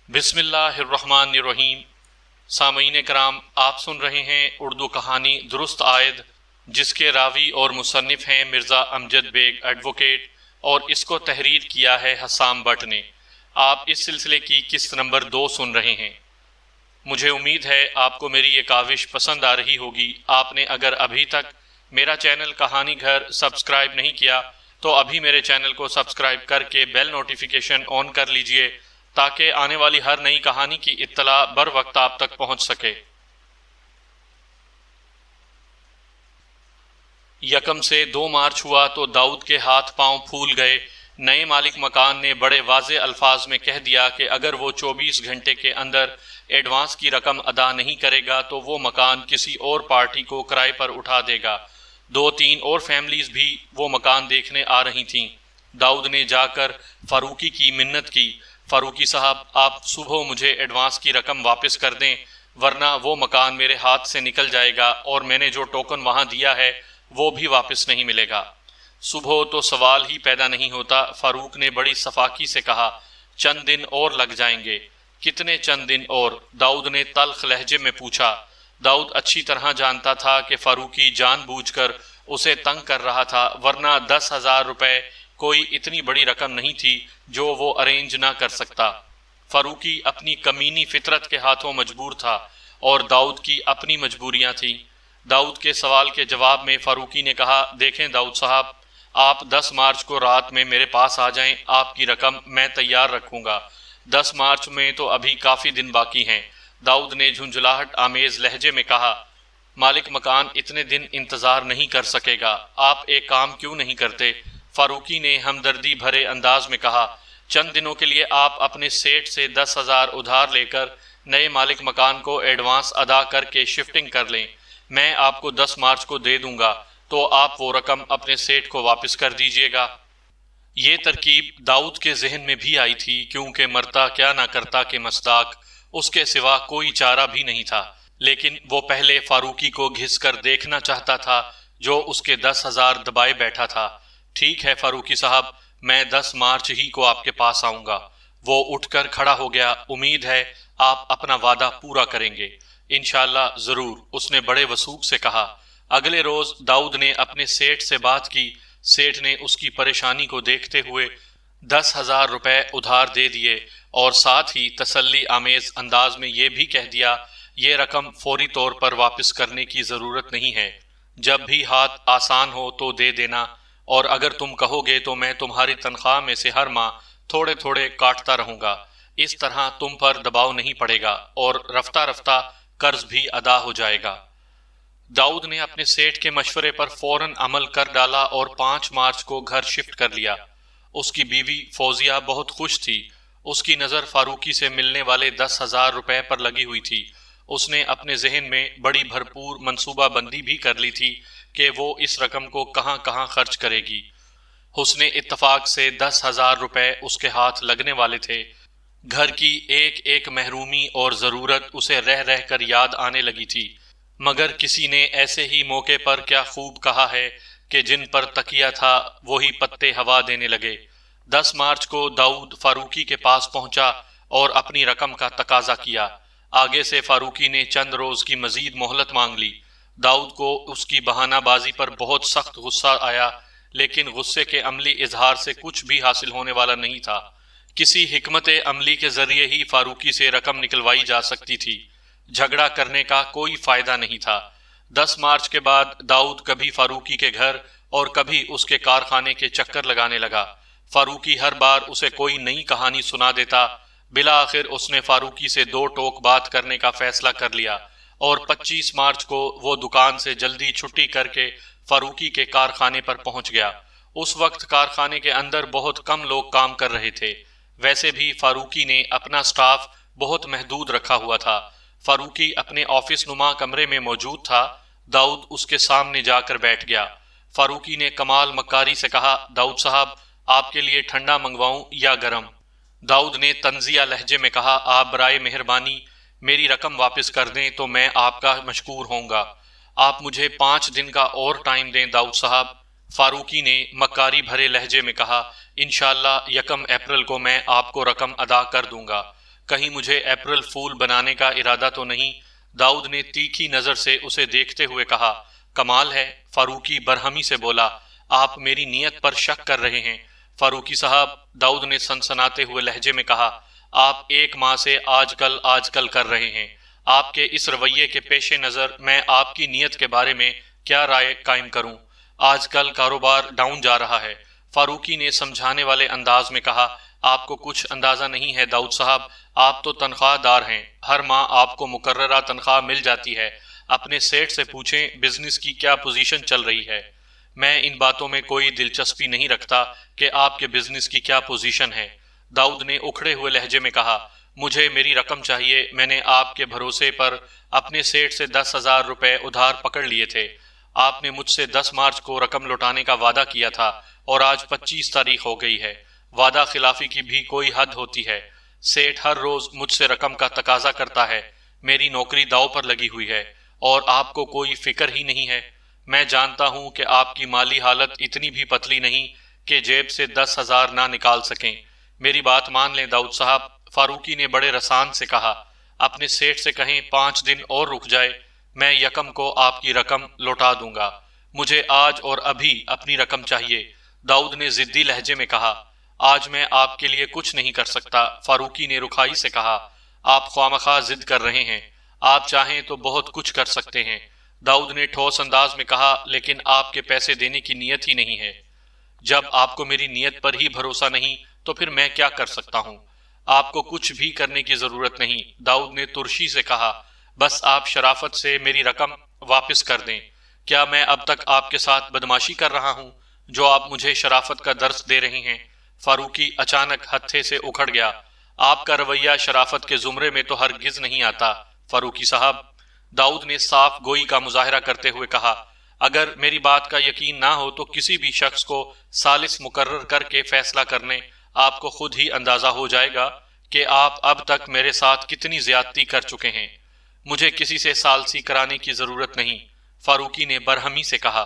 بسم اللہ الرحمن الرحیم۔ سامعین کرام، آپ سن رہے ہیں اردو کہانی درست عائد، جس کے راوی اور مصنف ہیں مرزا امجد بیگ ایڈوکیٹ، اور اس کو تحریر کیا ہے حسام بٹ نے۔ آپ اس سلسلے کی قسط نمبر 2 سن رہے ہیں۔ مجھے امید ہے آپ کو میری یہ کاوش پسند آ رہی ہوگی۔ آپ نے اگر ابھی تک میرا چینل کہانی گھر سبسکرائب نہیں کیا تو ابھی میرے چینل کو سبسکرائب کر کے بیل نوٹیفیکیشن آن کر لیجئے، تاکہ آنے والی ہر نئی کہانی کی اطلاع بر وقت آپ تک پہنچ سکے۔ 1 سے 2 مارچ ہوا تو داؤد کے ہاتھ پاؤں پھول گئے۔ نئے مالک مکان نے بڑے واضح الفاظ میں کہہ دیا کہ اگر وہ 24 گھنٹے کے اندر ایڈوانس کی رقم ادا نہیں کرے گا تو وہ مکان کسی اور پارٹی کو کرائے پر اٹھا دے گا۔ 2-3 اور فیملیز بھی وہ مکان دیکھنے آ رہی تھیں۔ داؤد نے جا کر فاروقی کی منت کی، فاروقی صاحب، آپ صبح مجھے ایڈوانس کی رقم واپس کر دیں، ورنہ وہ مکان میرے ہاتھ سے نکل جائے گا اور میں نے جو ٹوکن وہاں دیا ہے وہ بھی واپس نہیں ملے گا۔ صبح تو سوال ہی پیدا نہیں ہوتا، فاروق نے بڑی صفاقی سے کہا۔ چند دن اور لگ جائیں گے۔ کتنے چند دن اور؟ داؤد نے تلخ لہجے میں پوچھا۔ داؤد اچھی طرح جانتا تھا کہ فاروقی جان بوجھ کر اسے تنگ کر رہا تھا، ورنہ 10,000 روپے کوئی اتنی بڑی رقم نہیں تھی جو وہ ارینج نہ کر سکتا۔ فاروقی اپنی کمینی فطرت کے ہاتھوں مجبور تھا اور داؤد کی اپنی مجبوریاں تھیں۔ داؤد کے سوال کے جواب میں فاروقی نے کہا، دیکھیں داؤد صاحب، آپ 10 مارچ کو رات میں میرے پاس آ جائیں، آپ کی رقم میں تیار رکھوں گا۔ 10 مارچ میں تو ابھی کافی دن باقی ہیں۔ داؤد نے جھنجھلاہٹ آمیز لہجے میں کہا، مالک مکان اتنے دن انتظار نہیں کر سکے گا، آپ ایک کام کیوں نہیں کرتے؟ فاروقی نے ہمدردی بھرے انداز میں کہا، چند دنوں کے لیے آپ اپنے سیٹ سے 10,000 ادھار لے کر نئے مالک مکان کو ایڈوانس ادا کر کے شفٹنگ کر لیں، میں آپ کو 10 مارچ کو دے دوں گا تو آپ وہ رقم اپنے سیٹ کو واپس کر دیجئے گا۔ یہ ترکیب داؤد کے ذہن میں بھی آئی تھی، کیونکہ مرتا کیا نہ کرتا کے مصداق اس کے سوا کوئی چارہ بھی نہیں تھا، لیکن وہ پہلے فاروقی کو گھس کر دیکھنا چاہتا تھا جو اس کے 10,000 دبائے بیٹھا تھا۔ ٹھیک ہے فاروقی صاحب، میں 10 مارچ ہی کو آپ کے پاس آؤں گا۔ وہ اٹھ کر کھڑا ہو گیا۔ امید ہے آپ اپنا وعدہ پورا کریں گے۔ انشاءاللہ ضرور، اس نے بڑے وثوق سے کہا۔ اگلے روز داؤد نے اپنے سیٹ سے بات کی۔ سیٹ نے اس کی پریشانی کو دیکھتے ہوئے 10,000 روپے ادھار دے دیے اور ساتھ ہی تسلی آمیز انداز میں یہ بھی کہہ دیا، یہ رقم فوری طور پر واپس کرنے کی ضرورت نہیں ہے، جب بھی ہاتھ آسان ہو تو دے دینا، اور اگر تم کہو گے تو میں تمہاری تنخواہ میں سے ہر ماہ تھوڑے تھوڑے کاٹتا رہوں گا۔ اس طرح تم پر دباؤ نہیں پڑے گا اور رفتہ رفتہ قرض بھی ادا ہو جائے گا۔ داؤد نے اپنے سیٹ کے مشورے پر فوراً عمل کر ڈالا اور 5 مارچ کو گھر شفٹ کر لیا۔ اس کی بیوی فوزیہ بہت خوش تھی۔ اس کی نظر فاروقی سے ملنے والے 10,000 روپے پر لگی ہوئی تھی۔ اس نے اپنے ذہن میں بڑی بھرپور منصوبہ بندی بھی کر لی تھی کہ وہ اس رقم کو کہاں کہاں خرچ کرے گی۔ حسن اتفاق سے 10,000 روپے اس کے ہاتھ لگنے والے تھے۔ گھر کی ایک ایک محرومی اور ضرورت اسے رہ رہ کر یاد آنے لگی تھی، مگر کسی نے ایسے ہی موقع پر کیا خوب کہا ہے کہ جن پر تکیہ تھا وہی پتے ہوا دینے لگے۔ 10 مارچ کو داؤد فاروقی کے پاس پہنچا اور اپنی رقم کا تقاضا کیا۔ آگے سے فاروقی نے چند روز کی مزید مہلت مانگ لی۔ داؤد کو اس کی بہانہ بازی پر بہت سخت غصہ آیا، لیکن غصے کے عملی اظہار سے کچھ بھی حاصل ہونے والا نہیں تھا۔ کسی حکمت عملی کے ذریعے ہی فاروقی سے رقم نکلوائی جا سکتی تھی، جھگڑا کرنے کا کوئی فائدہ نہیں تھا۔ 10 مارچ کے بعد داؤد کبھی فاروقی کے گھر اور کبھی اس کے کارخانے کے چکر لگانے لگا۔ فاروقی ہر بار اسے کوئی نئی کہانی سنا دیتا۔ بالآخر اس نے فاروقی سے 2 ٹوک بات کرنے کا فیصلہ کر لیا اور 25 مارچ کو وہ دکان سے جلدی چھٹی کر کے فاروقی کے کارخانے پر پہنچ گیا۔ اس وقت کارخانے کے اندر بہت کم لوگ کام کر رہے تھے۔ ویسے بھی فاروقی نے اپنا سٹاف بہت محدود رکھا ہوا تھا۔ فاروقی اپنے آفس نما کمرے میں موجود تھا۔ داؤد اس کے سامنے جا کر بیٹھ گیا۔ فاروقی نے کمال مکاری سے کہا، داؤد صاحب، آپ کے لیے ٹھنڈا منگواؤں یا گرم؟ داؤد نے طنزیہ لہجے میں کہا، آپ برائے مہربانی میری رقم واپس کر دیں تو میں آپ کا مشکور ہوں گا۔ آپ مجھے 5 دن کا اور ٹائم دیں داؤد صاحب۔ فاروقی نے مکاری بھرے لہجے میں کہا، انشاءاللہ 1 اپریل کو میں آپ کو رقم ادا کر دوں گا۔ کہیں مجھے اپریل فول بنانے کا ارادہ تو نہیں؟ داؤد نے تیکھی نظر سے اسے دیکھتے ہوئے کہا۔ کمال ہے، فاروقی برہمی سے بولا، آپ میری نیت پر شک کر رہے ہیں۔ فاروقی صاحب، داؤد نے سنسناتے ہوئے لہجے میں کہا، آپ 1 ماہ سے آج کل کر رہے ہیں۔ آپ کے اس رویے کے پیش نظر میں آپ کی نیت کے بارے میں کیا رائے قائم کروں؟ آج کل کاروبار ڈاؤن جا رہا ہے۔ فاروقی نے سمجھانے والے انداز میں کہا، آپ کو کچھ اندازہ نہیں ہے داؤد صاحب، آپ تو تنخواہ دار ہیں، ہر ماہ آپ کو مقررہ تنخواہ مل جاتی ہے۔ اپنے سیٹ سے پوچھیں بزنس کی کیا پوزیشن چل رہی ہے۔ میں ان باتوں میں کوئی دلچسپی نہیں رکھتا کہ آپ کے بزنس کی کیا پوزیشن ہے۔ داؤد نے اکھڑے ہوئے لہجے میں کہا، مجھے میری رقم چاہیے۔ میں نے آپ کے بھروسے پر اپنے سیٹ سے 10,000 روپے ادھار پکڑ لیے تھے۔ آپ نے مجھ سے 10 مارچ کو رقم لوٹانے کا وعدہ کیا تھا اور آج 25 تاریخ ہو گئی ہے۔ وعدہ خلافی کی بھی کوئی حد ہوتی ہے۔ سیٹ ہر روز مجھ سے رقم کا تقاضا کرتا ہے۔ میری نوکری داؤ پر لگی ہوئی ہے اور آپ کو کوئی فکر ہی نہیں ہے۔ میں جانتا ہوں کہ آپ کی مالی حالت اتنی بھی پتلی نہیں کہ جیب سے 10,000 نہ نکال سکیں۔ میری بات مان لیں داؤد صاحب، فاروقی نے بڑے رسان سے کہا۔ اپنے سیٹ سے کہیں 5 دن اور رک جائے، میں یکم کو آپ کی رقم لوٹا دوں گا۔ مجھے آج اور ابھی اپنی رقم چاہیے، داؤد نے ضدی لہجے میں کہا۔ آج میں آپ کے لیے کچھ نہیں کر سکتا، فاروقی نے رکھائی سے کہا۔ آپ خوامخواہ ضد کر رہے ہیں، آپ چاہیں تو بہت کچھ کر سکتے ہیں، داؤد نے ٹھوس انداز میں کہا، لیکن آپ کے پیسے دینے کی نیت ہی نہیں ہے۔ جب آپ کو میری نیت پر ہی بھروسہ نہیں تو پھر میں کیا کر سکتا ہوں؟ آپ کو کچھ بھی کرنے کی ضرورت نہیں، داؤد نے ترشی سے کہا، بس آپ شرافت سے میری رقم واپس کر دیں۔ کیا میں اب تک آپ کے ساتھ بدماشی کر رہا ہوں جو آپ مجھے شرافت کا درس دے رہے ہیں؟ فاروقی اچانک ہتھے سے اکھڑ گیا۔ آپ کا رویہ شرافت کے زمرے میں تو ہرگز نہیں آتا فاروقی صاحب، داؤد نے صاف گوئی کا مظاہرہ کرتے ہوئے کہا۔ اگر میری بات کا یقین نہ ہو تو کسی بھی شخص کو ثالث مقرر کر کے فیصلہ کرنے آپ کو خود ہی اندازہ ہو جائے گا کہ آپ اب تک میرے ساتھ کتنی زیادتی کر چکے ہیں۔ مجھے کسی سے ثالثی کرانے کی ضرورت نہیں، فاروقی نے برہمی سے کہا۔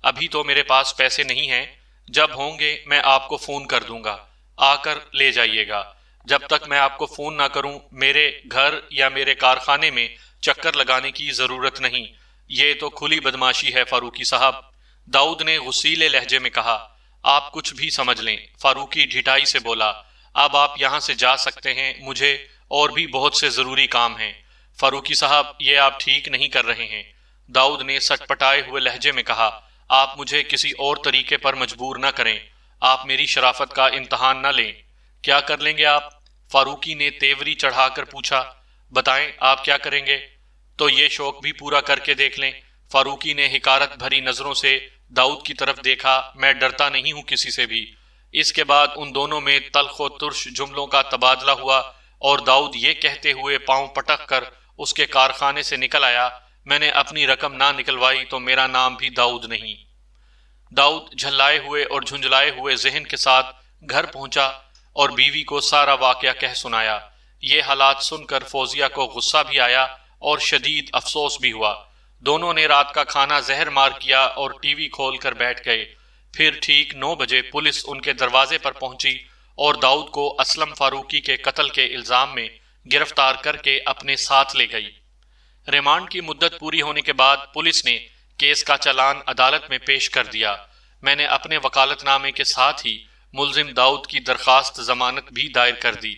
ابھی تو میرے پاس پیسے نہیں ہیں، جب ہوں گے میں آپ کو فون کر دوں گا، آ کر لے جائیے گا۔ جب تک میں آپ کو فون نہ کروں میرے گھر یا میرے کارخانے میں چکر لگانے کی ضرورت نہیں۔ یہ تو کھلی بدماشی ہے فاروقی صاحب، داؤد نے غصیلے لہجے میں کہا۔ آپ کچھ بھی سمجھ لیں، فاروقی ڈھٹائی سے بولا۔ اب آپ یہاں سے جا سکتے ہیں، مجھے اور بھی بہت سے ضروری کام ہیں۔ فاروقی صاحب، یہ آپ ٹھیک نہیں کر رہے ہیں، داؤد نے سٹ پٹائے ہوئے لہجے میں کہا۔ آپ مجھے کسی اور طریقے پر مجبور نہ کریں، آپ میری شرافت کا امتحان نہ لیں۔ کیا کر لیں گے آپ؟ فاروقی نے تیوری چڑھا کر پوچھا۔ بتائیں آپ کیا کریں گے؟ تو یہ شوق بھی پورا کر کے دیکھ لیں۔ فاروقی نے حقارت بھری نظروں سے داؤد کی طرف دیکھا۔ میں ڈرتا نہیں ہوں کسی سے بھی۔ اس کے بعد ان دونوں میں تلخ و ترش جملوں کا تبادلہ ہوا اور داؤد یہ کہتے ہوئے پاؤں پٹک کر اس کے کارخانے سے نکل آیا، میں نے اپنی رقم نہ نکلوائی تو میرا نام بھی داؤد نہیں۔ داؤد جھلائے ہوئے اور جھنجھلائے ہوئے ذہن کے ساتھ گھر پہنچا اور بیوی کو سارا واقعہ کہہ سنایا۔ یہ حالات سن کر فوزیہ کو غصہ بھی آیا اور شدید افسوس بھی ہوا۔ دونوں نے رات کا کھانا زہر مار کیا اور ٹی وی کھول کر بیٹھ گئے۔ پھر ٹھیک 9 بجے پولیس ان کے دروازے پر پہنچی اور داؤد کو اسلم فاروقی کے قتل کے الزام میں گرفتار کر کے اپنے ساتھ لے گئی۔ ریمانڈ کی مدت پوری ہونے کے بعد پولیس نے کیس کا چالان عدالت میں پیش کر دیا۔ میں نے اپنے وکالت نامے کے ساتھ ہی ملزم داؤد کی درخواست ضمانت بھی دائر کر دی۔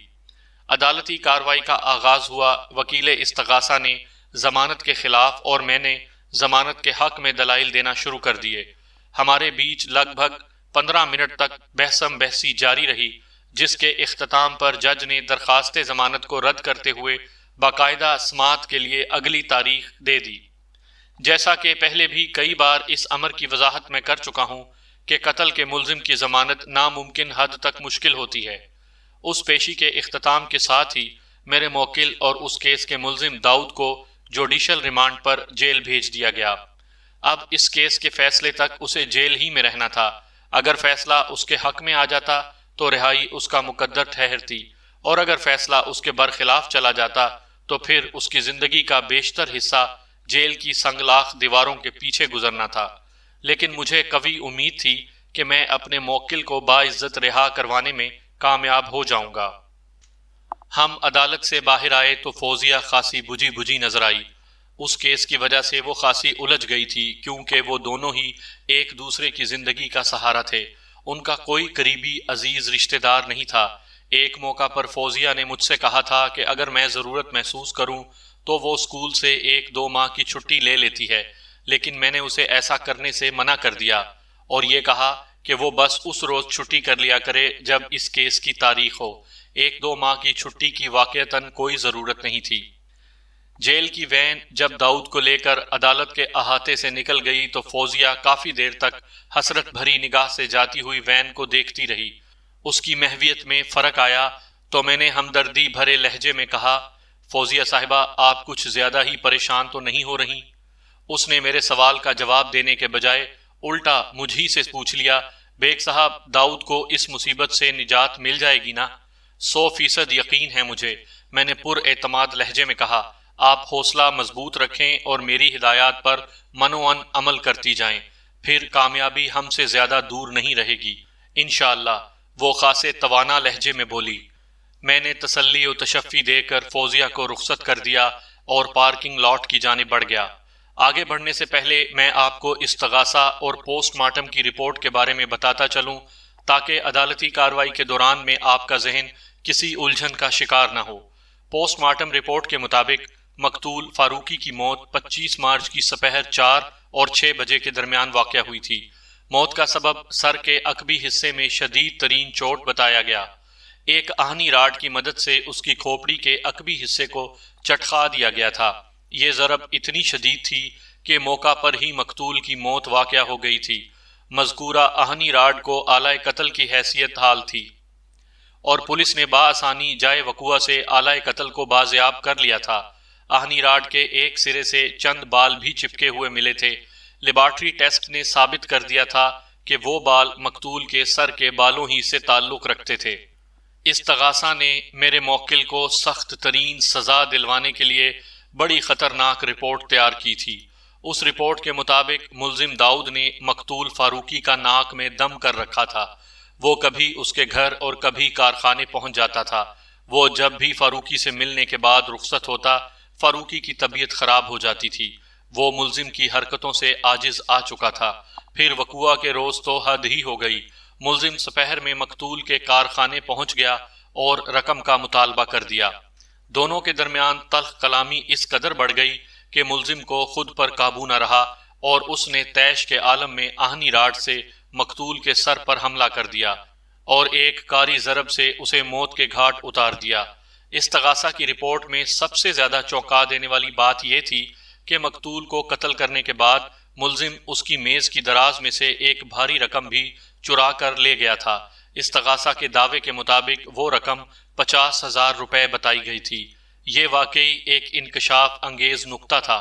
عدالتی کارروائی کا آغاز ہوا۔ وکیل استغاثہ نے ضمانت کے خلاف اور میں نے ضمانت کے حق میں دلائل دینا شروع کر دیے۔ ہمارے بیچ لگ بھگ 15 منٹ تک بحثم بحثی جاری رہی، جس کے اختتام پر جج نے درخواست ضمانت کو رد کرتے ہوئے باقاعدہ سماعت کے لیے اگلی تاریخ دے دی۔ جیسا کہ پہلے بھی کئی بار اس امر کی وضاحت میں کر چکا ہوں کہ قتل کے ملزم کی ضمانت ناممکن حد تک مشکل ہوتی ہے۔ اس پیشی کے اختتام کے ساتھ ہی میرے موکل اور اس کیس کے ملزم داؤد کو جوڈیشل ریمانڈ پر جیل بھیج دیا گیا۔ اب اس کیس کے فیصلے تک اسے جیل ہی میں رہنا تھا۔ اگر فیصلہ اس کے حق میں آ جاتا تو رہائی اس کا مقدر ٹھہرتی، اور اگر فیصلہ اس کے برخلاف چلا جاتا تو پھر اس کی زندگی کا بیشتر حصہ جیل کی سنگلاخ دیواروں کے پیچھے گزرنا تھا۔ لیکن مجھے قوی امید تھی کہ میں اپنے موکل کو باعزت رہا کروانے میں کامیاب ہو جاؤں گا۔ ہم عدالت سے باہر آئے تو فوزیہ خاصی بجھی بجھی نظر آئی۔ اس کیس کی وجہ سے وہ خاصی الجھ گئی تھی، کیونکہ وہ دونوں ہی ایک دوسرے کی زندگی کا سہارا تھے۔ ان کا کوئی قریبی عزیز رشتہ دار نہیں تھا۔ ایک موقع پر فوزیہ نے مجھ سے کہا تھا کہ اگر میں ضرورت محسوس کروں تو وہ اسکول سے 1-2 ماہ کی چھٹی لے لیتی ہے، لیکن میں نے اسے ایسا کرنے سے منع کر دیا اور یہ کہا کہ وہ بس اس روز چھٹی کر لیا کرے جب اس کیس کی تاریخ ہو۔ 1-2 ماہ کی چھٹی کی واقعتاً کوئی ضرورت نہیں تھی۔ جیل کی وین جب داؤد کو لے کر عدالت کے احاطے سے نکل گئی تو فوزیہ کافی دیر تک حسرت بھری نگاہ سے جاتی ہوئی وین کو دیکھتی رہی۔ اس کی محویت میں فرق آیا تو میں نے ہمدردی بھرے لہجے میں کہا، فوزیہ صاحبہ، آپ کچھ زیادہ ہی پریشان تو نہیں ہو رہی؟ اس نے میرے سوال کا جواب دینے کے بجائے الٹا مجھ ہی سے پوچھ لیا، بیگ صاحب، داؤد کو اس مصیبت سے نجات مل جائے گی نا؟ 100% یقین ہے مجھے، میں نے پر اعتماد لہجے میں کہا۔ آپ حوصلہ مضبوط رکھیں اور میری ہدایات پر منوعن عمل کرتی جائیں، پھر کامیابی ہم سے زیادہ دور نہیں رہے گی انشاءاللہ، وہ خاصے توانا لہجے میں بولی۔ میں نے تسلی و تشفی دے کر فوزیہ کو رخصت کر دیا اور پارکنگ لاٹ کی جانب بڑھ گیا۔ آگے بڑھنے سے پہلے میں آپ کو استغاثہ اور پوسٹ مارٹم کی رپورٹ کے بارے میں بتاتا چلوں تاکہ عدالتی کارروائی کے دوران میں آپ کا ذہن کسی الجھن کا شکار نہ ہو۔ پوسٹ مارٹم رپورٹ کے مطابق مقتول فاروقی کی موت 25 مارچ کی سپہر 4 اور 6 بجے کے درمیان واقع ہوئی تھی۔ موت کا سبب سر کے عقبی حصے میں شدید ترین چوٹ بتایا گیا۔ ایک آہنی راڈ کی مدد سے اس کی کھوپڑی کے عقبی حصے کو چٹخا دیا گیا تھا۔ یہ ضرب اتنی شدید تھی کہ موقع پر ہی مقتول کی موت واقع ہو گئی تھی۔ مذکورہ آہنی راڈ کو آلہ قتل کی حیثیت حال تھی اور پولیس نے بآسانی جائے وقوع سے آلہ قتل کو بازیاب کر لیا تھا۔ آہنی راڈ کے ایک سرے سے چند بال بھی چپکے ہوئے ملے تھے۔ لیبارٹری ٹیسٹ نے ثابت کر دیا تھا کہ وہ بال مقتول کے سر کے بالوں ہی سے تعلق رکھتے تھے۔ استغاثہ نے میرے موکل کو سخت ترین سزا دلوانے کے لیے بڑی خطرناک رپورٹ تیار کی تھی۔ اس رپورٹ کے مطابق ملزم داؤد نے مقتول فاروقی کا ناک میں دم کر رکھا تھا۔ وہ کبھی اس کے گھر اور کبھی کارخانے پہنچ جاتا تھا۔ وہ جب بھی فاروقی سے ملنے کے بعد رخصت ہوتا، فاروقی کی طبیعت خراب ہو جاتی تھی۔ وہ ملزم کی حرکتوں سے عاجز آ چکا تھا۔ پھر وقوع کے روز تو حد ہی ہو گئی۔ ملزم سپہر میں مقتول کے کارخانے پہنچ گیا اور رقم کا مطالبہ کر دیا۔ دونوں کے درمیان تلخ کلامی اس قدر بڑھ گئی کہ ملزم کو خود پر قابو نہ رہا اور اس نے طیش کے عالم میں آہنی راڈ سے مقتول کے سر پر حملہ کر دیا اور ایک کاری ضرب سے اسے موت کے گھاٹ اتار دیا۔ استغاثہ کی رپورٹ میں سب سے زیادہ چونکا دینے والی بات یہ تھی کہ مقتول کو قتل کرنے کے بعد ملزم اس کی میز کی دراز میں سے ایک بھاری رقم بھی چرا کر لے گیا تھا۔ استغاثہ کے دعوے کے مطابق وہ رقم 50,000 روپے بتائی گئی تھی۔ یہ واقعی ایک انکشاف انگیز نکتہ تھا۔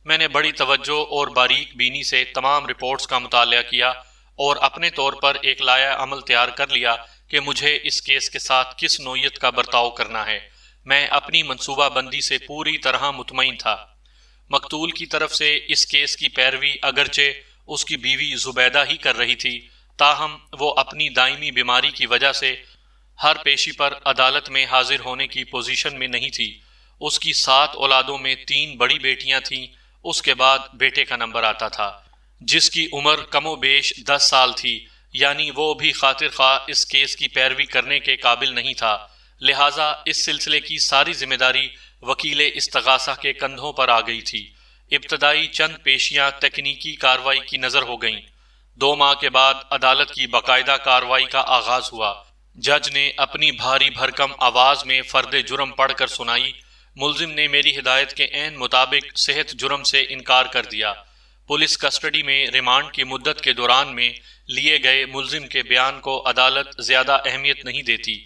میں نے بڑی توجہ اور باریک بینی سے تمام رپورٹس کا مطالعہ کیا اور اپنے طور پر ایک لائحہ عمل تیار کر لیا کہ مجھے اس کیس کے ساتھ کس نوعیت کا برتاؤ کرنا ہے۔ میں اپنی منصوبہ بندی سے پوری طرح مطمئن تھا۔ مقتول کی طرف سے اس کیس کی پیروی اگرچہ اس کی بیوی زبیدہ ہی کر رہی تھی، تاہم وہ اپنی دائمی بیماری کی وجہ سے ہر پیشی پر عدالت میں حاضر ہونے کی پوزیشن میں نہیں تھی۔ اس کی 7 اولادوں میں 3 بڑی بیٹیاں تھیں، اس کے بعد بیٹے کا نمبر آتا تھا، جس کی عمر کم و بیش 10 سال تھی، یعنی وہ بھی خاطر خواہ اس کیس کی پیروی کرنے کے قابل نہیں تھا۔ لہٰذا اس سلسلے کی ساری ذمہ داری وکیل استغاثہ کے کندھوں پر آ گئی تھی۔ ابتدائی چند پیشیاں تکنیکی کارروائی کی نظر ہو گئیں۔ 2 ماہ کے بعد عدالت کی باقاعدہ کارروائی کا آغاز ہوا۔ جج نے اپنی بھاری بھرکم آواز میں فرد جرم پڑھ کر سنائی۔ ملزم نے میری ہدایت کے عین مطابق صحت جرم سے انکار کر دیا۔ پولیس کسٹڈی میں ریمانڈ کی مدت کے دوران میں لیے گئے ملزم کے بیان کو عدالت زیادہ اہمیت نہیں دیتی۔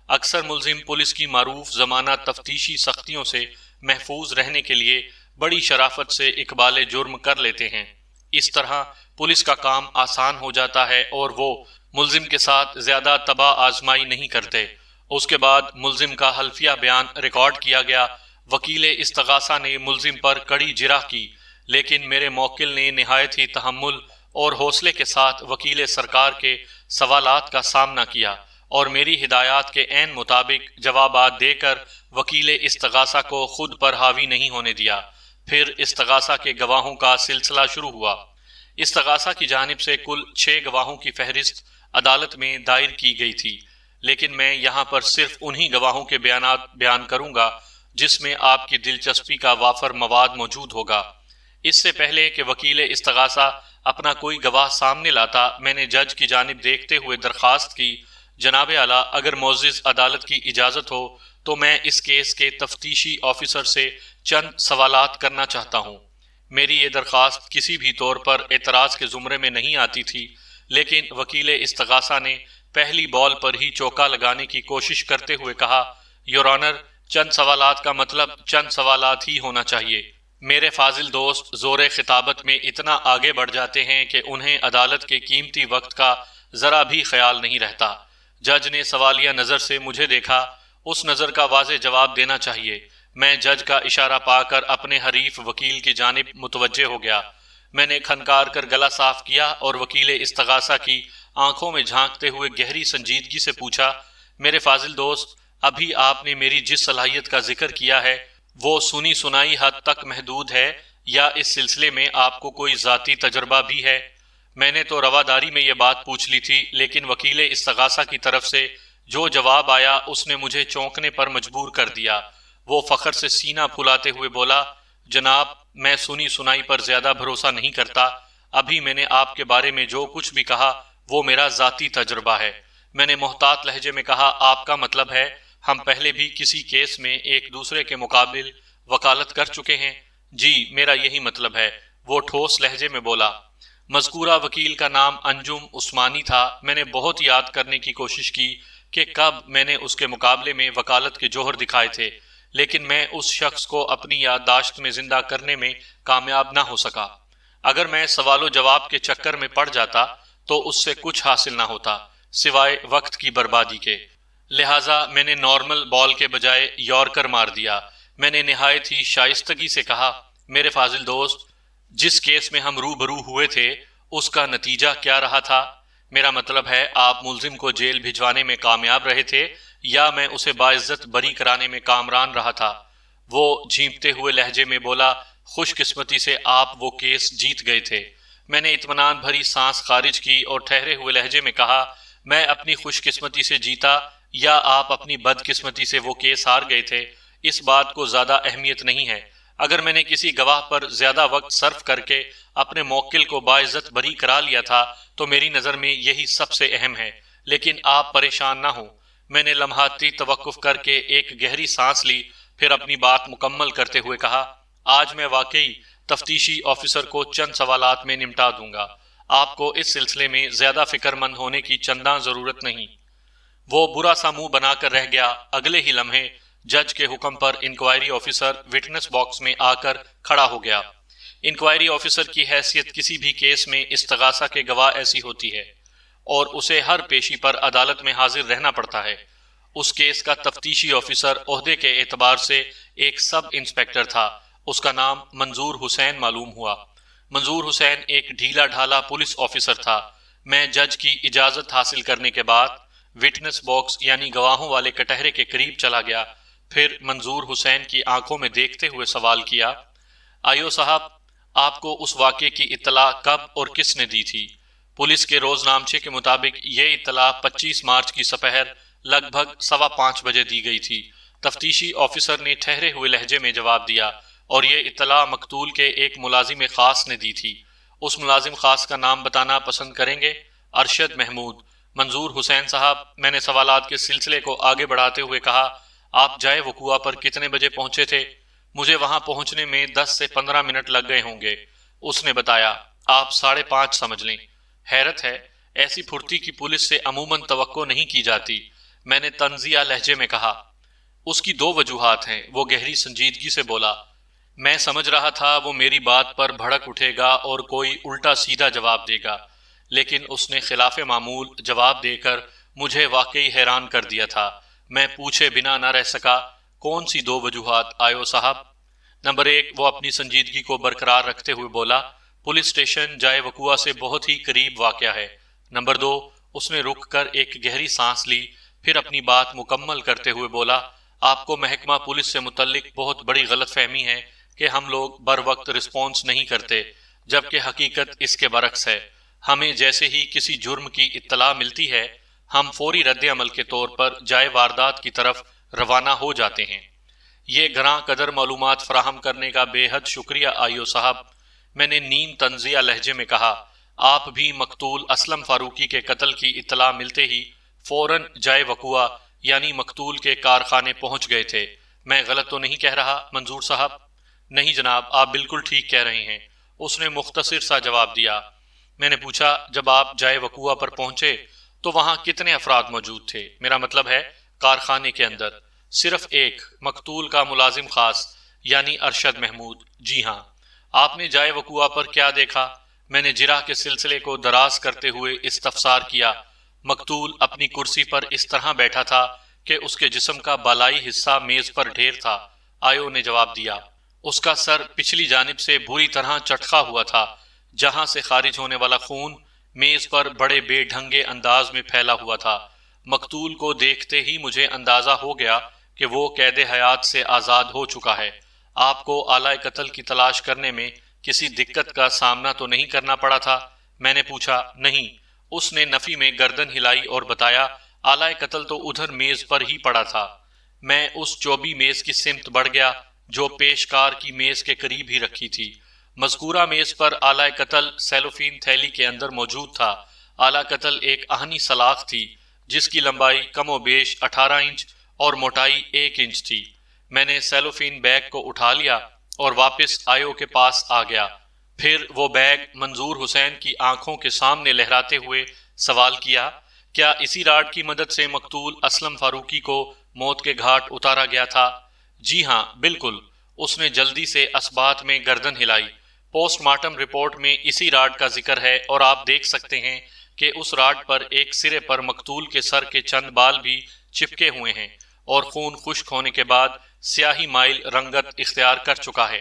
اکثر ملزم پولیس کی معروف زمانہ تفتیشی سختیوں سے محفوظ رہنے کے لیے بڑی شرافت سے اقبال جرم کر لیتے ہیں۔ اس طرح پولیس کا کام آسان ہو جاتا ہے اور وہ ملزم کے ساتھ زیادہ تباہ آزمائی نہیں کرتے۔ اس کے بعد ملزم کا حلفیہ بیان ریکارڈ کیا گیا۔ وکیل استغاثہ نے ملزم پر کڑی جرح کی، لیکن میرے موکل نے نہایت ہی تحمل اور حوصلے کے ساتھ وکیل سرکار کے سوالات کا سامنا کیا اور میری ہدایات کے عین مطابق جوابات دے کر وکیل استغاثہ کو خود پر حاوی نہیں ہونے دیا۔ پھر استغاثہ کے گواہوں کا سلسلہ شروع ہوا۔ استغاثہ کی جانب سے کل 6 گواہوں کی فہرست عدالت میں دائر کی گئی تھی، لیکن میں یہاں پر صرف انہی گواہوں کے بیانات بیان کروں گا جس میں آپ کی دلچسپی کا وافر مواد موجود ہوگا۔ اس سے پہلے کہ وکیل استغاثہ اپنا کوئی گواہ سامنے لاتا، میں نے جج کی جانب دیکھتے ہوئے درخواست کی، جناب اعلیٰ، اگر معزز عدالت کی اجازت ہو تو میں اس کیس کے تفتیشی آفیسر سے چند سوالات کرنا چاہتا ہوں۔ میری یہ درخواست کسی بھی طور پر اعتراض کے زمرے میں نہیں آتی تھی، لیکن وکیل استغاثہ نے پہلی بال پر ہی چوکا لگانے کی کوشش کرتے ہوئے کہا، یور آنر، چند سوالات کا مطلب چند سوالات ہی ہونا چاہیے۔ میرے فاضل دوست زور خطابت میں اتنا آگے بڑھ جاتے ہیں کہ انہیں عدالت کے قیمتی وقت کا ذرا بھی خیال نہیں رہتا۔ جج نے سوالیہ نظر سے مجھے دیکھا، اس نظر کا واضح جواب دینا چاہیے۔ میں جج کا اشارہ پا کر اپنے حریف وکیل کی جانب متوجہ ہو گیا۔ میں نے کھنکار کر گلا صاف کیا اور وکیل استغاثہ کی آنکھوں میں جھانکتے ہوئے گہری سنجیدگی سے پوچھا، میرے فاضل دوست، ابھی آپ نے میری جس صلاحیت کا ذکر کیا ہے وہ سنی سنائی حد تک محدود ہے یا اس سلسلے میں آپ کو کوئی ذاتی تجربہ بھی ہے؟ میں نے تو رواداری میں یہ بات پوچھ لی تھی، لیکن وکیل استغاثہ کی طرف سے جو جواب آیا اس نے مجھے چونکنے پر مجبور کر دیا۔ وہ فخر سے سینہ پھلاتے ہوئے بولا، جناب، میں سنی سنائی پر زیادہ بھروسہ نہیں کرتا۔ ابھی میں نے آپ کے بارے میں جو کچھ بھی کہا وہ میرا ذاتی تجربہ ہے۔ میں نے محتاط لہجے میں کہا، آپ کا مطلب ہے ہم پہلے بھی کسی کیس میں ایک دوسرے کے مقابل وکالت کر چکے ہیں؟ جی، میرا یہی مطلب ہے، وہ ٹھوس لہجے میں بولا۔ مذکورہ وکیل کا نام انجم عثمانی تھا۔ میں نے بہت یاد کرنے کی کوشش کی کہ کب میں نے اس کے مقابلے میں وکالت کے جوہر دکھائے تھے، لیکن میں اس شخص کو اپنی یادداشت میں زندہ کرنے میں کامیاب نہ ہو سکا۔ اگر میں سوال و جواب کے چکر میں پڑ جاتا تو اس سے کچھ حاصل نہ ہوتا سوائے وقت کی بربادی کے، لہٰذا میں نے نارمل بال کے بجائے یارکر مار دیا۔ میں نے نہایت ہی شائستگی سے کہا، میرے فاضل دوست، جس کیس میں ہم روبرو ہوئے تھے اس کا نتیجہ کیا رہا تھا؟ میرا مطلب ہے آپ ملزم کو جیل بھجوانے میں کامیاب رہے تھے یا میں اسے باعزت بری کرانے میں کامران رہا تھا؟ وہ جھیمتے ہوئے لہجے میں بولا، خوش قسمتی سے آپ وہ کیس جیت گئے تھے۔ میں نے اطمینان بھری سانس خارج کی اور ٹھہرے ہوئے لہجے میں کہا، میں اپنی خوش قسمتی سے جیتا یا آپ اپنی بد قسمتی سے وہ کیس ہار گئے تھے، اس بات کو زیادہ اہمیت نہیں ہے۔ اگر میں نے کسی گواہ پر زیادہ وقت صرف کر کے اپنے موکل کو باعزت بری کرا لیا تھا تو میری نظر میں یہی سب سے اہم ہے، لیکن آپ پریشان نہ ہوں۔ میں نے لمحاتی توقف کر کے ایک گہری سانس لی، پھر اپنی بات مکمل کرتے ہوئے کہا، آج میں واقعی تفتیشی آفیسر کو چند سوالات میں نمٹا دوں گا۔ آپ کو اس سلسلے میں زیادہ فکر مند ہونے کی چنداں ضرورت نہیں۔ وہ برا سا منہ بنا کر رہ گیا۔ اگلے ہی لمحے جج کے حکم پر انکوائری آفیسر وٹنس باکس میں آ کر کھڑا ہو گیا۔ انکوائری آفیسر کی حیثیت کسی بھی کیس میں استغاثہ کے گواہ ایسی ہوتی ہے اور اسے ہر پیشی پر عدالت میں حاضر رہنا پڑتا ہے۔ اس کیس کا تفتیشی آفیسر عہدے کے اعتبار سے ایک سب انسپیکٹر تھا۔ اس کا نام منظور حسین معلوم ہوا۔ منظور حسین ایک ڈھیلا ڈھالا پولیس آفیسر تھا۔ میں جج کی اجازت حاصل کرنے کے بعد وٹنس باکس یعنی گواہوں والے کٹہرے کے قریب چلا گیا، پھر منظور حسین کی آنکھوں میں دیکھتے ہوئے سوال کیا، آئیو صاحب، آپ کو اس واقعے کی اطلاع کب اور کس نے دی تھی؟ پولیس کے روز نامچے کے مطابق یہ اطلاع 25 مارچ کی سپہر لگ بھگ 5:15 بجے دی گئی تھی۔ تفتیشی آفیسر نے ٹھہرے ہوئے لہجے میں جواب دیا، اور یہ اطلاع مقتول کے ایک ملازم خاص نے دی تھی۔ اس ملازم خاص کا نام بتانا پسند کریں گے؟ ارشد محمود۔ منظور حسین صاحب، میں نے سوالات کے سلسلے کو آگے بڑھاتے ہوئے کہا، آپ جائے وقوع پر کتنے بجے پہنچے تھے؟ مجھے وہاں پہنچنے میں 10 سے 15 منٹ لگ گئے ہوں گے۔ اس نے بتایا، آپ 5:30 سمجھ لیں۔ حیرت ہے، ایسی پھرتی کی پولیس سے عموماً توقع نہیں کی جاتی، میں نے طنزیہ لہجے میں کہا۔ اس کی 2 وجوہات ہیں، وہ گہری سنجیدگی سے بولا۔ میں سمجھ رہا تھا وہ میری بات پر بھڑک اٹھے گا اور کوئی الٹا سیدھا جواب دے گا، لیکن اس نے خلاف معمول جواب دے کر مجھے واقعی حیران کر دیا تھا۔ میں پوچھے بنا نہ رہ سکا، کون سی 2 وجوہات آئیو صاحب؟ نمبر 1، وہ اپنی سنجیدگی کو برقرار رکھتے ہوئے بولا، پولیس اسٹیشن جائے وقوع سے بہت ہی قریب واقع ہے۔ نمبر 2، اس نے رک کر ایک گہری سانس لی، پھر اپنی بات مکمل کرتے ہوئے بولا، آپ کو محکمہ پولیس سے متعلق بہت بڑی غلط فہمی ہے کہ ہم لوگ بر وقت رسپانس نہیں کرتے، جبکہ حقیقت اس کے برعکس ہے۔ ہمیں جیسے ہی کسی جرم کی اطلاع ملتی ہے، ہم فوری رد عمل کے طور پر جائے واردات کی طرف روانہ ہو جاتے ہیں۔ یہ گراں قدر معلومات فراہم کرنے کا بے حد شکریہ آئیو صاحب، میں نے نیم تنزیہ لہجے میں کہا۔ آپ بھی مقتول اسلم فاروقی کے قتل کی اطلاع ملتے ہی فوراً جائے وقوع یعنی مقتول کے کارخانے پہنچ گئے تھے، میں غلط تو نہیں کہہ رہا منظور صاحب؟ نہیں جناب، آپ بالکل ٹھیک کہہ رہے ہیں، اس نے مختصر سا جواب دیا۔ میں نے پوچھا، جب آپ جائے وقوع پر پہنچے تو وہاں کتنے افراد موجود تھے؟ میرا مطلب ہے کارخانے کے اندر۔ صرف ایک، مقتول کا ملازم خاص یعنی ارشد محمود۔ جی ہاں۔ آپ نے جائے وقوع پر کیا دیکھا؟ میں نے جرح کے سلسلے کو دراز کرتے ہوئے استفسار کیا۔ مقتول اپنی کرسی پر اس طرح بیٹھا تھا کہ اس کے جسم کا بالائی حصہ میز پر ڈھیر تھا، آئیو نے جواب دیا۔ اس کا سر پچھلی جانب سے بری طرح چٹخا ہوا تھا، جہاں سے خارج ہونے والا خون میز پر بڑے بے ڈھنگے انداز میں پھیلا ہوا تھا۔ مقتول کو دیکھتے ہی مجھے اندازہ ہو گیا کہ وہ قید حیات سے آزاد ہو چکا ہے۔ آپ کو آلائے قتل کی تلاش کرنے میں کسی دقت کا سامنا تو نہیں کرنا پڑا تھا؟ میں نے پوچھا۔ نہیں، اس نے نفی میں گردن ہلائی اور بتایا، آلائے قتل تو ادھر میز پر ہی پڑا تھا۔ میں اس چوبی میز کی سمت بڑھ گیا جو پیشکار کی میز کے قریب ہی رکھی تھی۔ مذکورہ میز پر آلائے قتل سیلوفین تھیلی کے اندر موجود تھا۔ آلہ قتل ایک آہنی سلاخ تھی جس کی لمبائی کم و بیش 18 انچ اور موٹائی 1 انچ تھی۔ میں نے سیلوفین بیگ کو اٹھا لیا اور واپس آئیو کے پاس آ گیا۔ پھر وہ بیگ منظور حسین کی آنکھوں کے سامنے لہراتے ہوئے سوال کیا، کیا اسی راڈ کی مدد سے مقتول اسلم فاروقی کو موت کے گھاٹ اتارا گیا تھا؟ جی ہاں، بالکل۔ اس نے جلدی سے اثبات میں گردن ہلائی۔ پوسٹ مارٹم رپورٹ میں اسی راڈ کا ذکر ہے اور آپ دیکھ سکتے ہیں کہ اس راڈ پر ایک سرے پر مقتول کے سر کے چند بال بھی چپکے ہوئے ہیں اور خون خشک ہونے کے بعد سیاہی مائل رنگت اختیار کر چکا ہے۔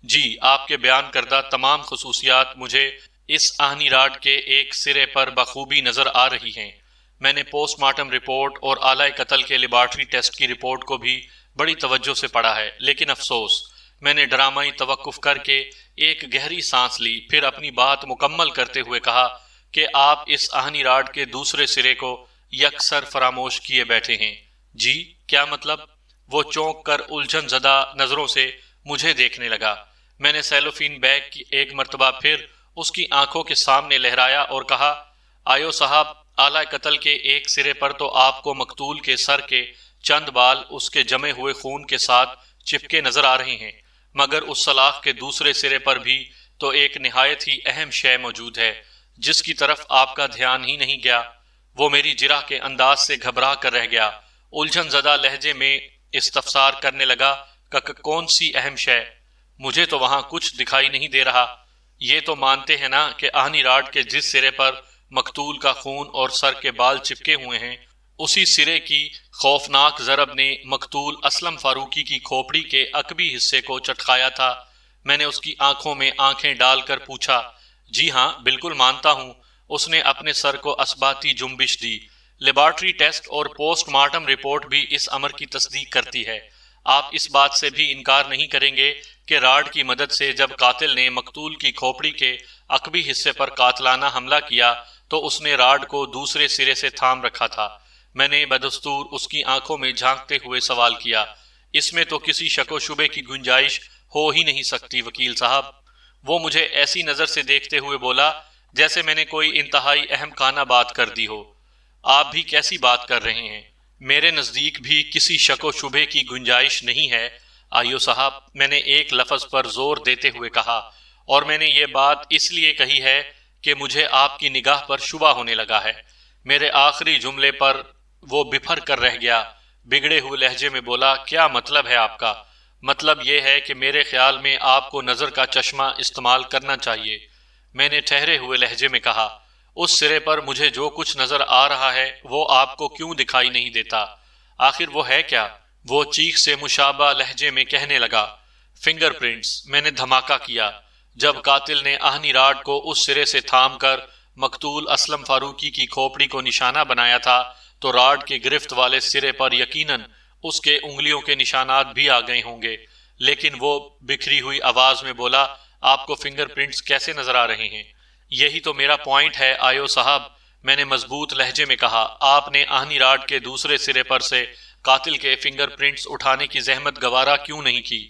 جی، آپ کے بیان کردہ تمام خصوصیات مجھے اس آہنی راڈ کے ایک سرے پر بخوبی نظر آ رہی ہیں۔ میں نے پوسٹ مارٹم رپورٹ اور آلہ قتل کے لیبارٹری ٹیسٹ کی رپورٹ کو بھی بڑی توجہ سے پڑھا ہے، لیکن افسوس، میں نے ڈرامائی توقف کر کے ایک گہری سانس لی، پھر اپنی بات مکمل کرتے ہوئے کہا کہ آپ اس آہنی راڈ کے دوسرے سرے کو یکسر فراموش کیے بیٹھے ہیں۔ جی، کیا مطلب؟ وہ چونک کر الجھن زدہ نظروں سے مجھے دیکھنے لگا۔ میں نے سیلوفین بیگ کی ایک مرتبہ پھر اس کی آنکھوں کے سامنے لہرایا اور کہا، آئیو صاحب، آلہ قتل کے ایک سرے پر تو آپ کو مقتول کے سر کے چند بال اس کے جمے ہوئے خون کے ساتھ چپکے نظر آ رہے ہیں، مگر اس سلاخ کے دوسرے سرے پر بھی تو ایک نہایت ہی اہم شے موجود ہے جس کی طرف آپ کا دھیان ہی نہیں گیا۔ وہ میری جرح کے انداز سے گھبرا کر رہ گیا، الجھن زدہ لہجے میں استفسار کرنے لگا کہ کون سی اہم شے؟ مجھے تو وہاں کچھ دکھائی نہیں دے رہا۔ یہ تو مانتے ہیں نا کہ آہنی راڈ کے جس سرے پر مقتول کا خون اور سر کے بال چپکے ہوئے ہیں، اسی سرے کی خوفناک ضرب نے مقتول اسلم فاروقی کی کھوپڑی کے عقبی حصے کو چٹکایا تھا۔ میں نے اس کی آنکھوں میں آنکھیں ڈال کر پوچھا۔ جی ہاں، بالکل مانتا ہوں۔ اس نے اپنے سر کو اثباتی جنبش دی۔ لیبارٹری ٹیسٹ اور پوسٹ مارٹم رپورٹ بھی اس امر کی تصدیق کرتی ہے۔ آپ اس بات سے بھی انکار نہیں کریں گے کہ راڈ کی مدد سے جب قاتل نے مقتول کی کھوپڑی کے عقبی حصے پر قاتلانہ حملہ کیا تو اس نے راڈ کو دوسرے سرے سے تھام رکھا تھا۔ میں نے بدستور اس کی آنکھوں میں جھانکتے ہوئے سوال کیا۔ اس میں تو کسی شک و شبے کی گنجائش ہو ہی نہیں سکتی وکیل صاحب۔ وہ مجھے ایسی نظر سے دیکھتے ہوئے بولا جیسے میں نے کوئی انتہائی اہم کانہ بات کر دی ہو۔ آپ بھی کیسی بات کر رہے ہیں؟ میرے نزدیک بھی کسی شک و شبے کی گنجائش نہیں ہے آئیو صاحب، میں نے ایک لفظ پر زور دیتے ہوئے کہا، اور میں نے یہ بات اس لیے کہی ہے کہ مجھے آپ کی نگاہ پر شبہ ہونے لگا ہے۔ میرے آخری جملے پر وہ بپھر کر رہ گیا، بگڑے ہوئے لہجے میں بولا، کیا مطلب ہے آپ کا؟ مطلب یہ ہے کہ میرے خیال میں آپ کو نظر کا چشمہ استعمال کرنا چاہیے، میں نے ٹھہرے ہوئے لہجے میں کہا۔ اس سرے پر مجھے جو کچھ نظر آ رہا ہے وہ آپ کو کیوں دکھائی نہیں دیتا؟ آخر وہ ہے کیا؟ وہ چیخ سے مشابہ لہجے میں کہنے لگا، فنگر پرنٹس۔ میں نے دھماکہ کیا۔ جب قاتل نے آہنی راڈ کو اس سرے سے تھام کر مقتول اسلم فاروقی کی کھوپڑی کو نشانہ بنایا تھا تو راڈ کے گرفت والے سرے پر یقیناً اس کے انگلیوں کے نشانات بھی آ گئے ہوں گے، لیکن وہ بکھری ہوئی آواز میں بولا، آپ کو فنگر پرنٹس کیسے نظر آ رہے ہیں؟ یہی تو میرا پوائنٹ ہے آیو صاحب، میں نے مضبوط لہجے میں کہا، آپ نے آہنی راڈ کے دوسرے سرے پر سے قاتل کے فنگر پرنٹس اٹھانے کی زحمت گوارا کیوں نہیں کی؟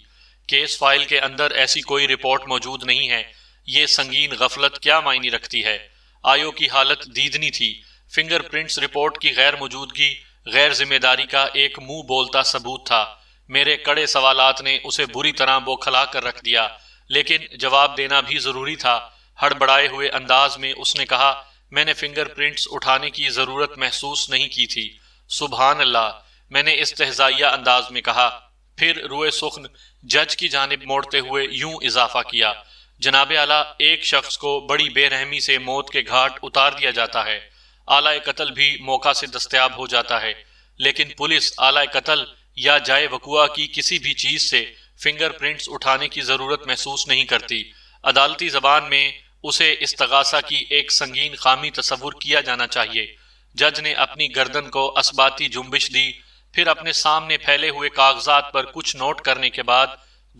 کیس فائل کے اندر ایسی کوئی رپورٹ موجود نہیں ہے، یہ سنگین غفلت کیا معنی رکھتی ہے؟ آیو کی حالت دیدنی تھی، فنگر پرنٹس رپورٹ کی غیر موجودگی غیر ذمہ داری کا ایک منہ بولتا ثبوت تھا۔ میرے کڑے سوالات نے اسے بری طرح بوکھلا کر رکھ دیا، لیکن جواب دینا بھی ضروری تھا۔ ہڑبڑائے ہوئے انداز میں اس نے کہا، میں نے فنگر پرنٹس اٹھانے کی ضرورت محسوس نہیں کی تھی۔ سبحان اللہ، میں نے استہزائیہ انداز میں کہا، پھر روئے سخن جج کی جانب موڑتے ہوئے یوں اضافہ کیا، جناب اعلیٰ، ایک شخص کو بڑی بے رحمی سے موت کے گھاٹ اتار دیا جاتا ہے، آلہ قتل بھی موقع سے دستیاب ہو جاتا ہے، لیکن پولیس آلہ قتل یا جائے وقوع کی کسی بھی چیز سے فنگر پرنٹس اٹھانے کی ضرورت محسوس نہیں کرتی۔ عدالتی زبان میں اسے استغاثہ کی ایک سنگین خامی تصور کیا جانا چاہیے۔ جج نے اپنی گردن کو اثباتی جنبش دی، پھر اپنے سامنے پھیلے ہوئے کاغذات پر کچھ نوٹ کرنے کے بعد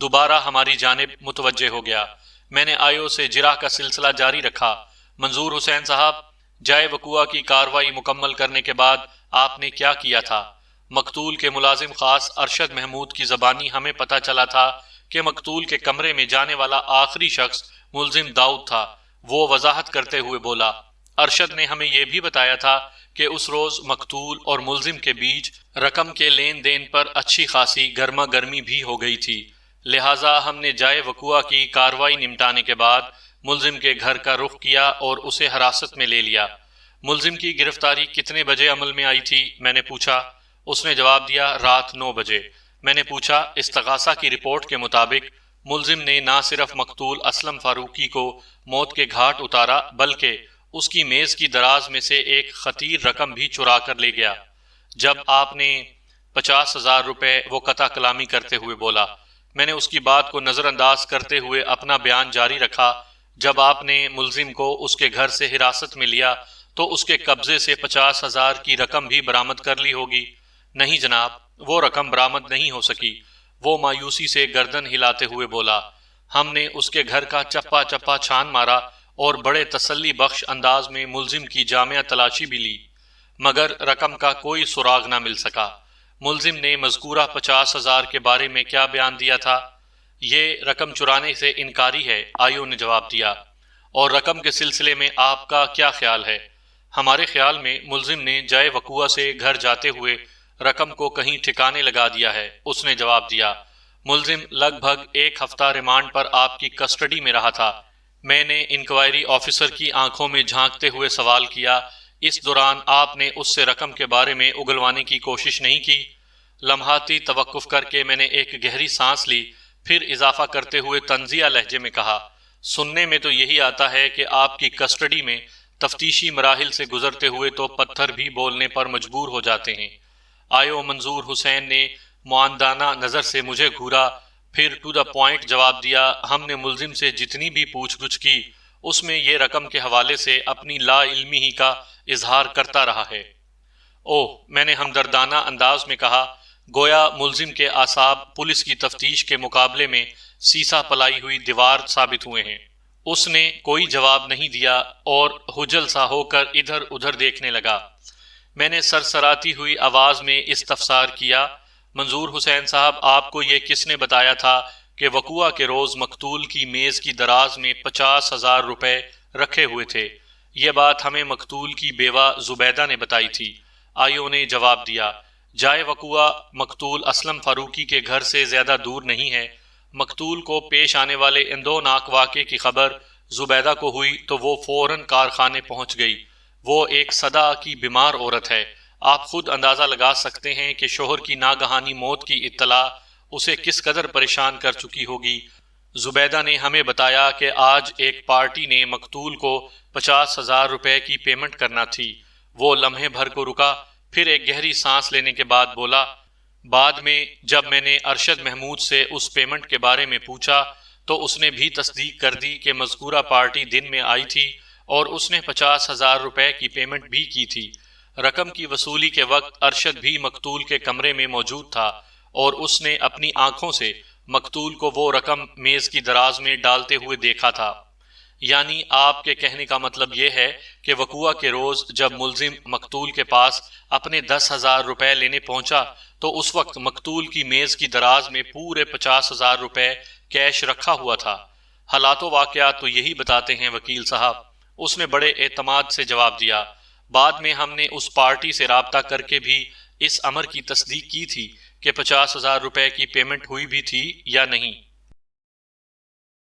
دوبارہ ہماری جانب متوجہ ہو گیا۔ میں نے آیو سے جرح کا سلسلہ جاری رکھا، منظور حسین صاحب، جائے وقوع کی کارروائی مکمل کرنے کے بعد آپ نے کیا کیا تھا؟ مقتول کے ملازم خاص ارشد محمود کی زبانی ہمیں پتہ چلا تھا کہ مقتول کے کمرے میں جانے والا آخری شخص ملزم داؤد تھا۔ وہ وضاحت کرتے ہوئے بولا، ارشد نے ہمیں یہ بھی بتایا تھا کہ اس روز مقتول اور ملزم کے بیچ رقم کے لین دین پر اچھی خاصی گرما گرمی بھی ہو گئی تھی، لہٰذا ہم نے جائے وقوع کی کارروائی نمٹانے کے بعد ملزم کے گھر کا رخ کیا اور اسے حراست میں لے لیا۔ ملزم کی گرفتاری کتنے بجے عمل میں آئی تھی؟ میں نے پوچھا۔ اس نے جواب دیا، رات 9 بجے۔ میں نے پوچھا، استغاثہ کی رپورٹ کے مطابق ملزم نے نہ صرف مقتول اسلم فاروقی کو موت کے گھاٹ اتارا بلکہ اس کی میز کی دراز میں سے ایک خطیر رقم بھی چرا کر لے گیا۔ جب آپ نے 50,000 روپے، وہ قطع کلامی کرتے ہوئے بولا۔ میں نے اس کی بات کو نظر انداز کرتے ہوئے اپنا بیان جاری رکھا، جب آپ نے ملزم کو اس کے گھر سے حراست میں لیا تو اس کے قبضے سے 50,000 کی رقم بھی برآمد کر لی ہوگی؟ نہیں جناب، وہ رقم برآمد نہیں ہو سکی۔ وہ مایوسی سے گردن ہلاتے ہوئے بولا۔ ہم نے اس کے گھر کا چپا چپا چھان مارا اور بڑے تسلی بخش انداز میں ملزم کی جامع تلاشی بھی لی، مگر رقم کا کوئی سراغ نہ مل سکا۔ ملزم نے مذکورہ 50,000 کے بارے میں کیا بیان دیا تھا؟ یہ رقم چرانے سے انکاری ہے، آیو نے جواب دیا۔ اور رقم کے سلسلے میں آپ کا کیا خیال ہے؟ ہمارے خیال میں ملزم نے جائے وقوع سے گھر جاتے ہوئے رقم کو کہیں ٹھکانے لگا دیا ہے، اس نے جواب دیا۔ ملزم لگ بھگ 1 ہفتہ ریمانڈ پر آپ کی کسٹڈی میں رہا تھا۔ میں نے انکوائری آفیسر کی آنکھوں میں جھانکتے ہوئے سوال کیا، اس دوران آپ نے اس سے رقم کے بارے میں اگلوانے کی کوشش نہیں کی؟ لمحاتی توقف کر کے میں نے ایک گہری سانس لی، پھر اضافہ کرتے ہوئے طنزیہ لہجے میں کہا، سننے میں تو یہی آتا ہے کہ آپ کی کسٹڈی میں تفتیشی مراحل سے گزرتے ہوئے تو پتھر بھی بولنے پر مجبور ہو جاتے ہیں۔ آیو منظور حسین نے معاندانہ نظر سے مجھے گھورا، پھر ٹو دا پوائنٹ جواب دیا، ہم نے ملزم سے جتنی بھی پوچھ گچھ کی اس میں یہ رقم کے حوالے سے اپنی لا علمی ہی کا اظہار کرتا رہا ہے۔ اوہ، میں نے ہمدردانہ انداز میں کہا، گویا ملزم کے اعصاب پولیس کی تفتیش کے مقابلے میں سیسا پلائی ہوئی دیوار ثابت ہوئے ہیں۔ اس نے کوئی جواب نہیں دیا اور ہجل سا ہو کر ادھر ادھر دیکھنے لگا۔ میں نے سرسراتی ہوئی آواز میں استفسار کیا، منظور حسین صاحب، آپ کو یہ کس نے بتایا تھا کہ وقوع کے روز مقتول کی میز کی دراز میں 50,000 روپے رکھے ہوئے تھے؟ یہ بات ہمیں مقتول کی بیوہ زبیدہ نے بتائی تھی، آیو نے جواب دیا۔ جائے وقوع مقتول اسلم فاروقی کے گھر سے زیادہ دور نہیں ہے۔ مقتول کو پیش آنے والے اندوناک واقعے کی خبر زبیدہ کو ہوئی تو وہ فوراً کارخانے پہنچ گئی۔ وہ ایک صدا کی بیمار عورت ہے، آپ خود اندازہ لگا سکتے ہیں کہ شوہر کی ناگہانی موت کی اطلاع اسے کس قدر پریشان کر چکی ہوگی۔ زبیدہ نے ہمیں بتایا کہ آج ایک پارٹی نے مقتول کو 50,000 روپے کی پیمنٹ کرنا تھی۔ وہ لمحے بھر کو رکا، پھر ایک گہری سانس لینے کے بعد بولا، بعد میں جب میں نے ارشد محمود سے اس پیمنٹ کے بارے میں پوچھا تو اس نے بھی تصدیق کر دی کہ مذکورہ پارٹی دن میں آئی تھی اور اس نے 50,000 روپے کی پیمنٹ بھی کی تھی۔ رقم کی وصولی کے وقت ارشد بھی مقتول کے کمرے میں موجود تھا اور اس نے اپنی آنکھوں سے مقتول کو وہ رقم میز کی دراز میں ڈالتے ہوئے دیکھا تھا۔ یعنی آپ کے کہنے کا مطلب یہ ہے کہ وقوعہ کے روز جب ملزم مقتول کے پاس اپنے 10,000 روپے لینے پہنچا تو اس وقت مقتول کی میز کی دراز میں پورے 50,000 روپے کیش رکھا ہوا تھا۔ حالات و واقعات تو یہی بتاتے ہیں وکیل صاحب۔ اس نے بڑے اعتماد سے جواب دیا۔ بعد میں ہم نے اس پارٹی سے رابطہ کر کے بھی اس امر کی تصدیق کی تھی کہ 50,000 روپے کی پیمنٹ ہوئی بھی تھی یا نہیں۔